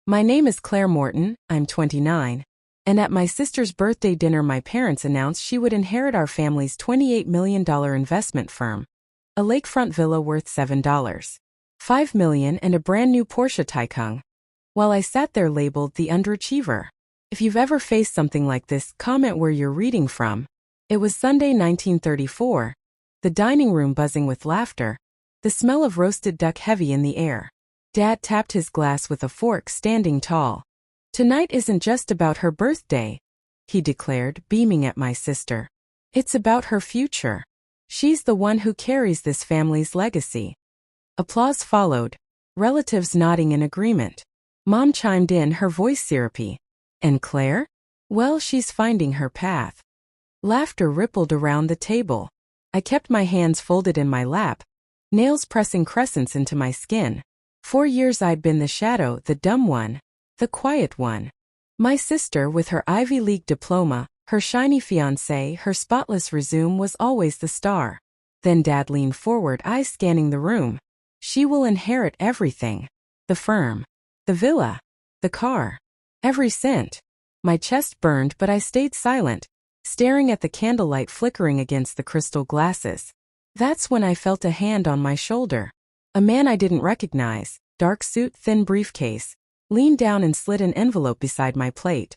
My name is Claire Morton, I'm 29, and at my sister's birthday dinner my parents announced she would inherit our family's $28 million investment firm, a lakefront villa worth $7.5 million and a brand new Porsche Taycan. While I sat there labeled the underachiever. If you've ever faced something like this, comment where you're reading from. It was Sunday 1934, the dining room buzzing with laughter, the smell of roasted duck heavy in the air. Dad tapped his glass with a fork standing tall. Tonight isn't just about her birthday, he declared, beaming at my sister. It's about her future. She's the one who carries this family's legacy. Applause followed, relatives nodding in agreement. Mom chimed in, her voice syrupy. And Claire? Well, she's finding her path. Laughter rippled around the table. I kept my hands folded in my lap, nails pressing crescents into my skin. 4 years I'd been the shadow, the dumb one, the quiet one. My sister, with her Ivy League diploma, her shiny fiancé, her spotless resume, was always the star. Then Dad leaned forward, eyes scanning the room. She will inherit everything. The firm. The villa. The car. Every cent. My chest burned, but I stayed silent, staring at the candlelight flickering against the crystal glasses. That's when I felt a hand on my shoulder. A man I didn't recognize, dark suit, thin briefcase, leaned down and slid an envelope beside my plate.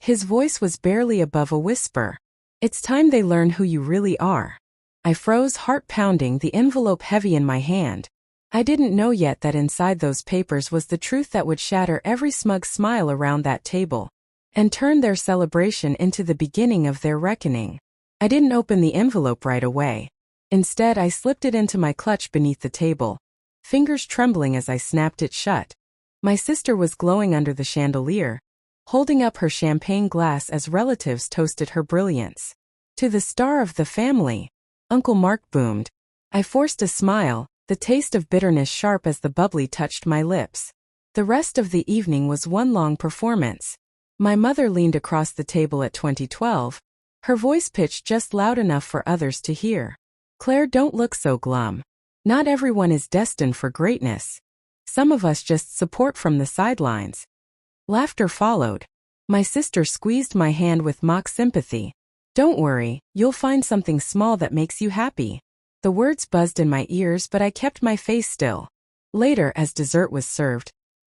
His voice was barely above a whisper. It's time they learn who you really are. I froze, heart pounding, the envelope heavy in my hand. I didn't know yet that inside those papers was the truth that would shatter every smug smile around that table and turn their celebration into the beginning of their reckoning. I didn't open the envelope right away. Instead, I slipped it into my clutch beneath the table, fingers trembling as I snapped it shut. My sister was glowing under the chandelier, holding up her champagne glass as relatives toasted her brilliance. To the star of the family, Uncle Mark boomed. I forced a smile, the taste of bitterness sharp as the bubbly touched my lips. The rest of the evening was one long performance. My mother leaned across the table at 2012, her voice pitched just loud enough for others to hear. Claire, don't look so glum. Not everyone is destined for greatness. Some of us just support from the sidelines. Laughter followed. My sister squeezed my hand with mock sympathy. Don't worry, you'll find something small that makes you happy. The words buzzed in my ears, but I kept my face still. Later, as dessert was served,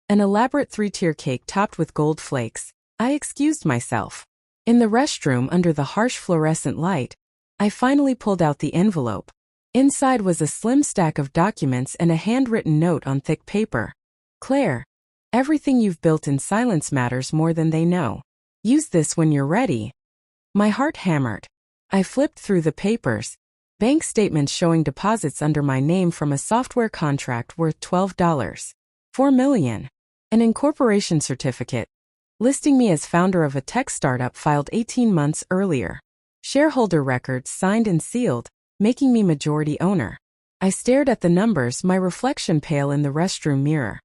an elaborate 3-tier cake topped with gold flakes, I excused myself. In the restroom under the harsh fluorescent light, I finally pulled out the envelope. Inside was a slim stack of documents and a handwritten note on thick paper. Claire, everything you've built in silence matters more than they know. Use this when you're ready. My heart hammered. I flipped through the papers. Bank statements showing deposits under my name from a software contract worth $12.4 million. An incorporation certificate, listing me as founder of a tech startup filed 18 months earlier. Shareholder records signed and sealed, making me majority owner. I stared at the numbers, my reflection pale in the restroom mirror.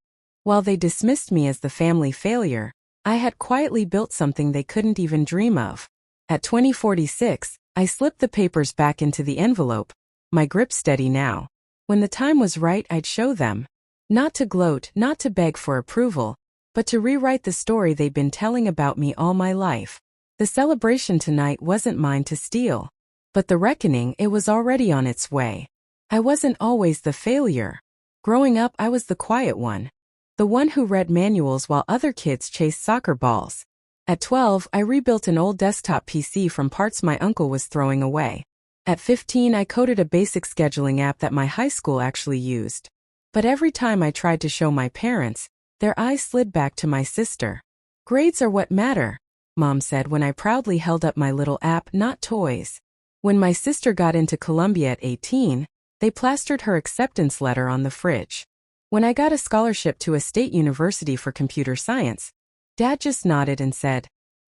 While they dismissed me as the family failure, I had quietly built something they couldn't even dream of. At 2046, I slipped the papers back into the envelope, my grip steady now. When the time was right, I'd show them. Not to gloat, not to beg for approval, but to rewrite the story they'd been telling about me all my life. The celebration tonight wasn't mine to steal. But the reckoning, it was already on its way. I wasn't always the failure. Growing up, I was the quiet one. The one who read manuals while other kids chased soccer balls. At 12, I rebuilt an old desktop PC from parts my uncle was throwing away. At 15, I coded a basic scheduling app that my high school actually used. But every time I tried to show my parents, their eyes slid back to my sister. Grades are what matter, Mom said when I proudly held up my little app, not toys. When my sister got into Columbia at 18, they plastered her acceptance letter on the fridge. When I got a scholarship to a state university for computer science, Dad just nodded and said,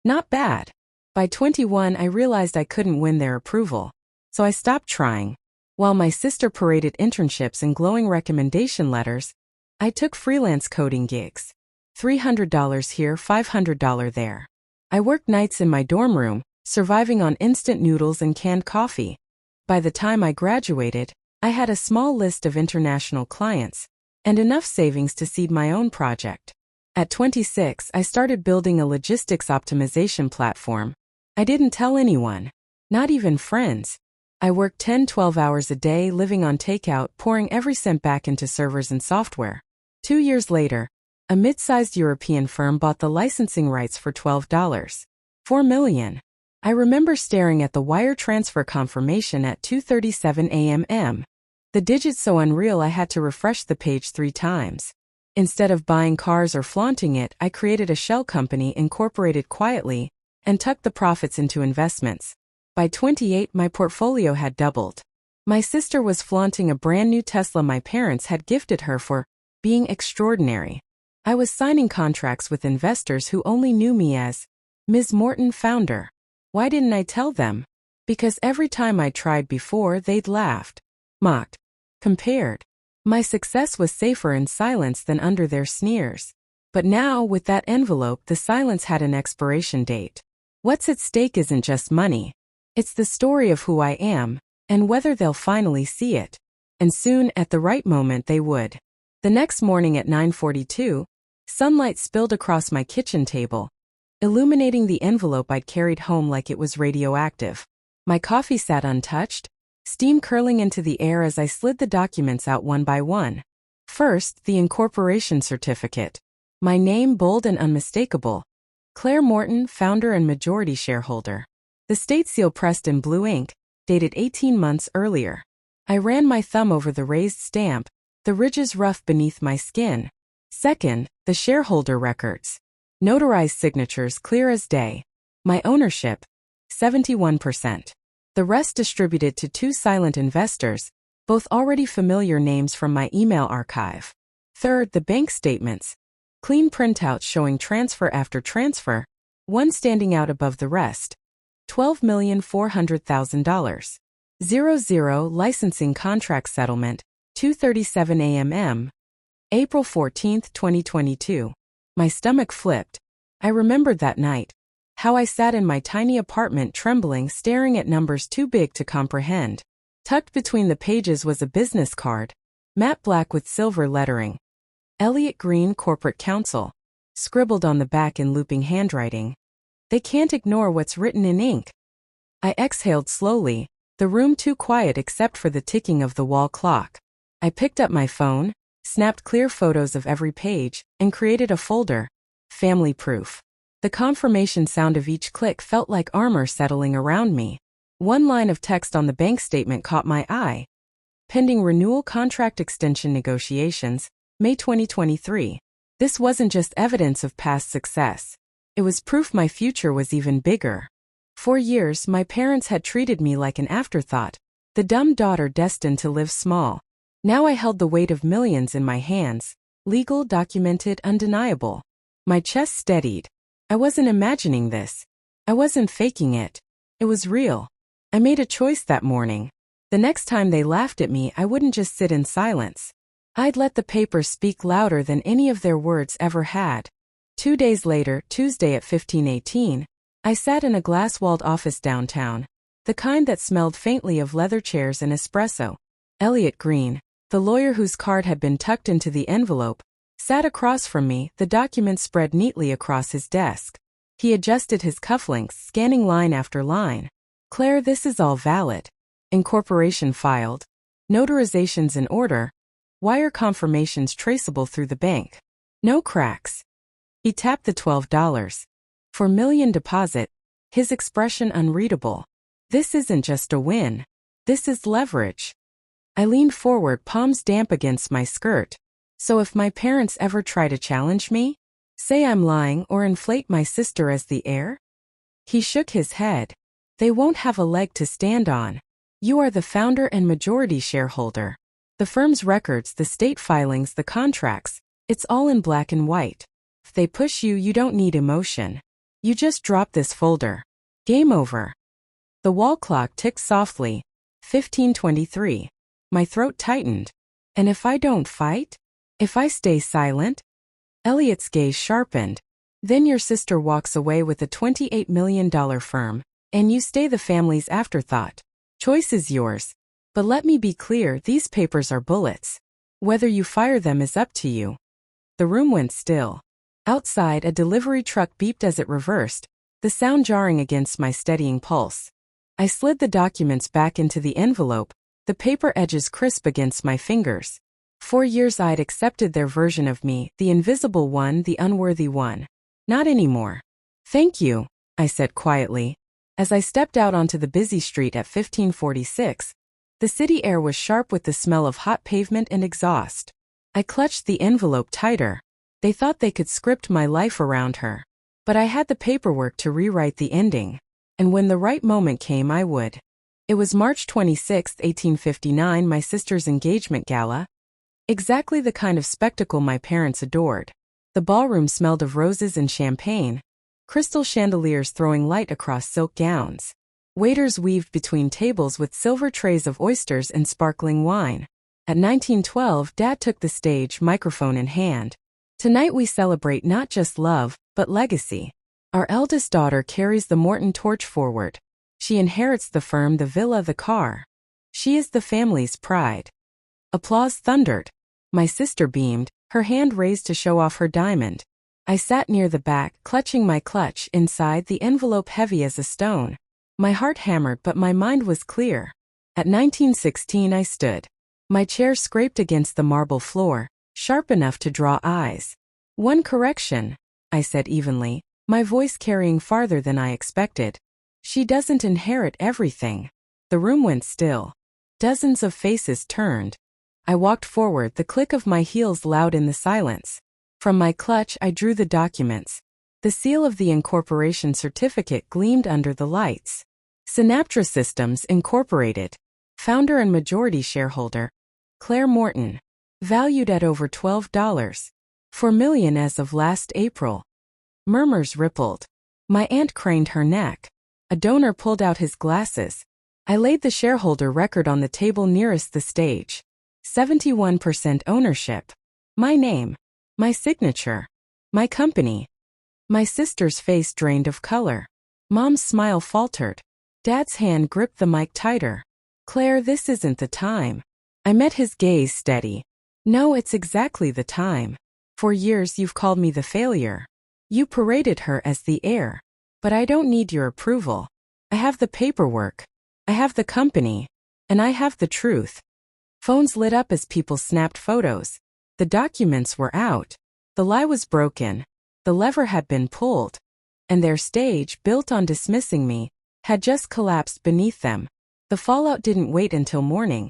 "Not bad." By 21, I realized I couldn't win their approval, so I stopped trying. While my sister paraded internships and glowing recommendation letters, I took freelance coding gigs. $300 here, $500 there. I worked nights in my dorm room, surviving on instant noodles and canned coffee. By the time I graduated, I had a small list of international clients and enough savings to seed my own project. At 26, I started building a logistics optimization platform. I didn't tell anyone, not even friends. I worked 10-12 hours a day living on takeout, pouring every cent back into servers and software. 2 years later, a mid-sized European firm bought the licensing rights for $4 million. I remember staring at the wire transfer confirmation at 2:37 a.m. The digits so unreal I had to refresh the page 3 times. Instead of buying cars or flaunting it, I created a shell company, incorporated quietly, and tucked the profits into investments. By 28, my portfolio had doubled. My sister was flaunting a brand new Tesla my parents had gifted her for being extraordinary. I was signing contracts with investors who only knew me as Ms. Morton, founder. Why didn't I tell them? Because every time I tried before, they'd laughed, mocked, compared. My success was safer in silence than under their sneers. But now, with that envelope, the silence had an expiration date. What's at stake isn't just money. It's the story of who I am, and whether they'll finally see it. And soon, at the right moment, they would. The next morning at 9:42, sunlight spilled across my kitchen table, illuminating the envelope I'd carried home like it was radioactive. My coffee sat untouched, steam curling into the air as I slid the documents out one by one. First, the incorporation certificate. My name bold and unmistakable. Claire Morton, founder and majority shareholder. The state seal pressed in blue ink, dated 18 months earlier. I ran my thumb over the raised stamp, the ridges rough beneath my skin. Second, the shareholder records. Notarized signatures clear as day. My ownership, 71%. The rest distributed to 2 silent investors, both already familiar names from my email archive. Third, the bank statements. Clean printouts showing transfer after transfer, one standing out above the rest. $12,400,000. 00 licensing contract settlement, 2:37 a.m. April 14, 2022. My stomach flipped. I remembered that night. How I sat in my tiny apartment trembling, staring at numbers too big to comprehend. Tucked between the pages was a business card, matte black with silver lettering. Elliott Green, Corporate Counsel. Scribbled on the back in looping handwriting. They can't ignore what's written in ink. I exhaled slowly, the room too quiet except for the ticking of the wall clock. I picked up my phone, snapped clear photos of every page, and created a folder. Family proof. The confirmation sound of each click felt like armor settling around me. One line of text on the bank statement caught my eye. Pending renewal contract extension negotiations, May 2023. This wasn't just evidence of past success. It was proof my future was even bigger. For years, my parents had treated me like an afterthought, the dumb daughter destined to live small. Now I held the weight of millions in my hands, legal, documented, undeniable. My chest steadied. I wasn't imagining this. I wasn't faking it. It was real. I made a choice that morning. The next time they laughed at me, I wouldn't just sit in silence. I'd let the paper speak louder than any of their words ever had. 2 days later, Tuesday at 15:18, I sat in a glass-walled office downtown, the kind that smelled faintly of leather chairs and espresso. Elliott Green, the lawyer whose card had been tucked into the envelope, sat across from me, the documents spread neatly across his desk. He adjusted his cufflinks, scanning line after line. Claire, this is all valid. Incorporation filed. Notarizations in order. Wire confirmations traceable through the bank. No cracks. He tapped the $12 million deposit, his expression unreadable. This isn't just a win. This is leverage. I leaned forward, palms damp against my skirt. So if my parents ever try to challenge me, say I'm lying or inflate my sister as the heir? He shook his head. They won't have a leg to stand on. You are the founder and majority shareholder. The firm's records, the state filings, the contracts, it's all in black and white. If they push you, you don't need emotion. You just drop this folder. Game over. The wall clock ticked softly. 15:23. My throat tightened. And if I don't fight? If I stay silent? Elliott's gaze sharpened. Then your sister walks away with a $28 million firm, and you stay the family's afterthought. Choice is yours. But let me be clear, these papers are bullets. Whether you fire them is up to you. The room went still. Outside, a delivery truck beeped as it reversed, the sound jarring against my steadying pulse. I slid the documents back into the envelope, the paper edges crisp against my fingers. 4 years I'd accepted their version of me, the invisible one, the unworthy one. Not anymore. Thank you, I said quietly. As I stepped out onto the busy street at 1546, the city air was sharp with the smell of hot pavement and exhaust. I clutched the envelope tighter. They thought they could script my life around her. But I had the paperwork to rewrite the ending. And when the right moment came, I would. It was March 26, 1859, my sister's engagement gala. Exactly the kind of spectacle my parents adored. The ballroom smelled of roses and champagne, crystal chandeliers throwing light across silk gowns. Waiters weaved between tables with silver trays of oysters and sparkling wine. At 1912, Dad took the stage, microphone in hand. Tonight we celebrate not just love, but legacy. Our eldest daughter carries the Morton torch forward. She inherits the firm, the villa, the car. She is the family's pride. Applause thundered. My sister beamed, her hand raised to show off her diamond. I sat near the back, clutching my clutch, inside the envelope heavy as a stone. My heart hammered, but my mind was clear. At 1916 I stood. My chair scraped against the marble floor, sharp enough to draw eyes. One correction, I said evenly, my voice carrying farther than I expected. She doesn't inherit everything. The room went still. Dozens of faces turned. I walked forward, the click of my heels loud in the silence. From my clutch I drew the documents. The seal of the incorporation certificate gleamed under the lights. Synaptra Systems Incorporated. Founder and majority shareholder, Claire Morton. Valued at over $12. $4 million as of last April. Murmurs rippled. My aunt craned her neck. A donor pulled out his glasses. I laid the shareholder record on the table nearest the stage. 71% ownership. My name. My signature. My company. My sister's face drained of color. Mom's smile faltered. Dad's hand gripped the mic tighter. Claire, this isn't the time. I met his gaze steady. No, it's exactly the time. For years you've called me the failure. You paraded her as the heir. But I don't need your approval. I have the paperwork. I have the company. And I have the truth. Phones lit up as people snapped photos. The documents were out. The lie was broken. The lever had been pulled. And their stage, built on dismissing me, had just collapsed beneath them. The fallout didn't wait until morning.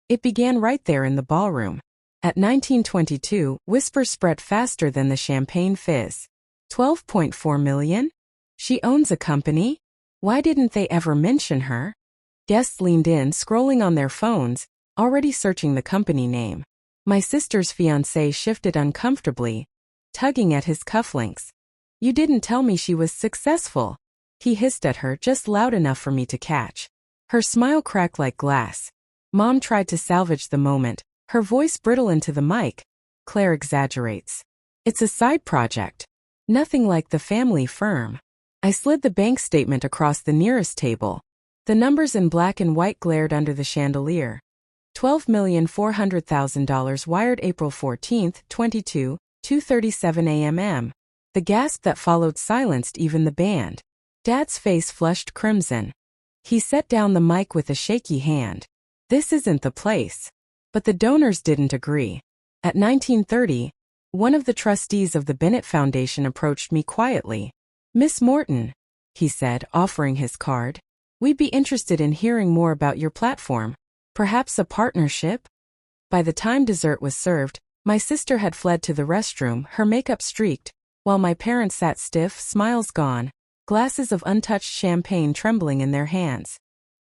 It began right there in the ballroom. At 1922, whispers spread faster than the champagne fizz. 12.4 million? She owns a company? Why didn't they ever mention her? Guests leaned in, scrolling on their phones, already searching the company name. My sister's fiancé shifted uncomfortably, tugging at his cufflinks. You didn't tell me she was successful. He hissed at her, just loud enough for me to catch. Her smile cracked like glass. Mom tried to salvage the moment, her voice brittle into the mic. Claire exaggerates. It's a side project. Nothing like the family firm. I slid the bank statement across the nearest table. The numbers in black and white glared under the chandelier. $12,400,000 wired April 14, 22, 2:37 a.m. The gasp that followed silenced even the band. Dad's face flushed crimson. He set down the mic with a shaky hand. This isn't the place. But the donors didn't agree. At 1930, one of the trustees of the Bennett Foundation approached me quietly. Miss Morton, he said, offering his card. We'd be interested in hearing more about your platform. Perhaps a partnership? By the time dessert was served, my sister had fled to the restroom, her makeup streaked, while my parents sat stiff, smiles gone, glasses of untouched champagne trembling in their hands.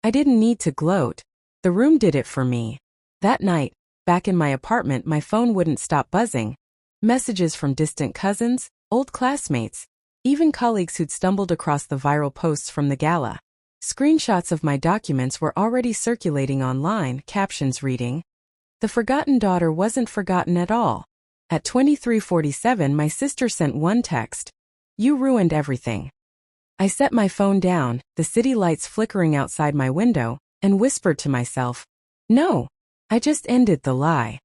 I didn't need to gloat. The room did it for me. That night, back in my apartment, my phone wouldn't stop buzzing. Messages from distant cousins, old classmates, even colleagues who'd stumbled across the viral posts from the gala. Screenshots of my documents were already circulating online, captions reading, "The forgotten daughter wasn't forgotten at all." At 23:47, my sister sent one text. "You ruined everything." I set my phone down, the city lights flickering outside my window, and whispered to myself, "No, I just ended the lie."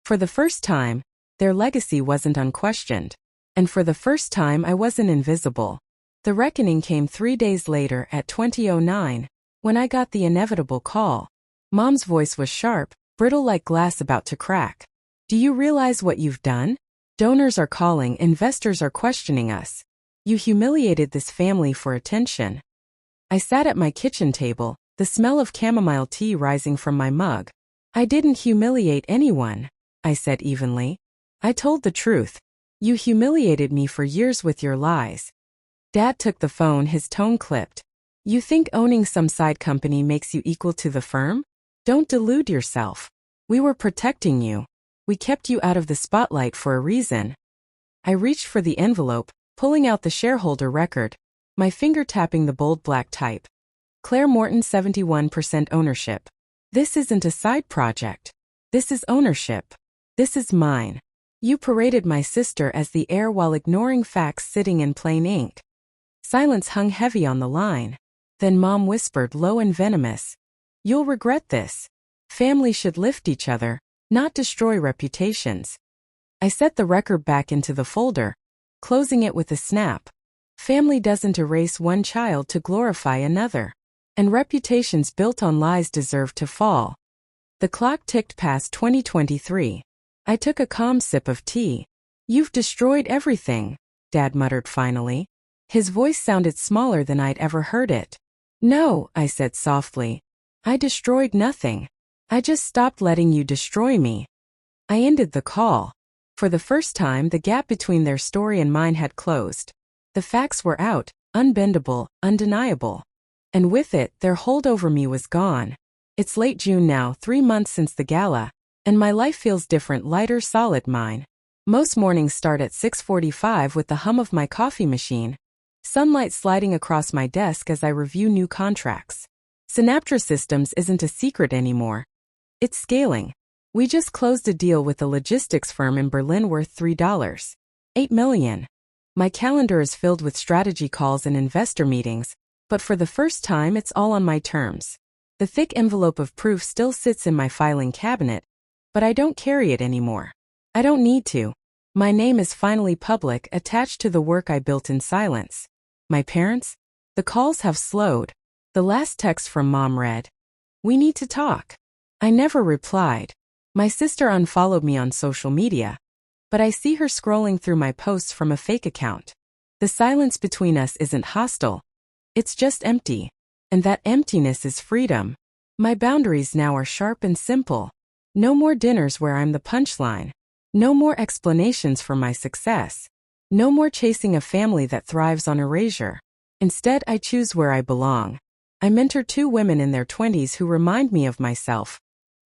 For the first time, their legacy wasn't unquestioned. And for the first time I wasn't invisible. The reckoning came 3 days later at 20:09, when I got the inevitable call. Mom's voice was sharp, brittle like glass about to crack. "Do you realize what you've done? Donors are calling, investors are questioning us. You humiliated this family for attention." I sat at my kitchen table, the smell of chamomile tea rising from my mug. "I didn't humiliate anyone," I said evenly. "I told the truth. You humiliated me for years with your lies." Dad took the phone, his tone clipped. "You think owning some side company makes you equal to the firm? Don't delude yourself. We were protecting you. We kept you out of the spotlight for a reason." I reached for the envelope, pulling out the shareholder record, my finger tapping the bold black type. Claire Morton, 71% ownership. This isn't a side project. This is ownership. This is mine. You paraded my sister as the heir while ignoring facts sitting in plain ink. Silence hung heavy on the line. Then Mom whispered, low and venomous, "You'll regret this. Family should lift each other, not destroy reputations." I set the record back into the folder, closing it with a snap. Family doesn't erase one child to glorify another. And reputations built on lies deserve to fall. The clock ticked past 2023. I took a calm sip of tea. "You've destroyed everything," Dad muttered finally. His voice sounded smaller than I'd ever heard it. "No," I said softly. "I destroyed nothing. I just stopped letting you destroy me." I ended the call. For the first time, the gap between their story and mine had closed. The facts were out, unbendable, undeniable. And with it, their hold over me was gone. It's late June now, 3 months since the gala, and my life feels different, lighter, solid mine. Most mornings start at 6:45 with the hum of my coffee machine. Sunlight sliding across my desk as I review new contracts. Synaptra Systems isn't a secret anymore. It's scaling. We just closed a deal with a logistics firm in Berlin worth $3.8 million. My calendar is filled with strategy calls and investor meetings, but for the first time it's all on my terms. The thick envelope of proof still sits in my filing cabinet, but I don't carry it anymore. I don't need to. My name is finally public, attached to the work I built in silence. My parents? The calls have slowed. The last text from Mom read, "We need to talk." I never replied. My sister unfollowed me on social media, but I see her scrolling through my posts from a fake account. The silence between us isn't hostile. It's just empty. And that emptiness is freedom. My boundaries now are sharp and simple. No more dinners where I'm the punchline. No more explanations for my success. No more chasing a family that thrives on erasure. Instead, I choose where I belong. I mentor 2 women in their 20s who remind me of myself.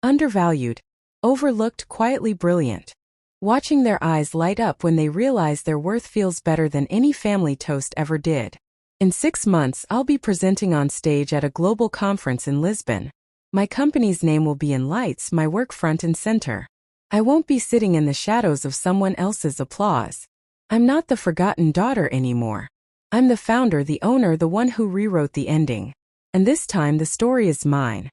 Undervalued, overlooked, quietly brilliant. Watching their eyes light up when they realize their worth feels better than any family toast ever did. In 6 months, I'll be presenting on stage at a global conference in Lisbon. My company's name will be in lights, my work front and center. I won't be sitting in the shadows of someone else's applause. I'm not the forgotten daughter anymore. I'm the founder, the owner, the one who rewrote the ending. And this time the story is mine.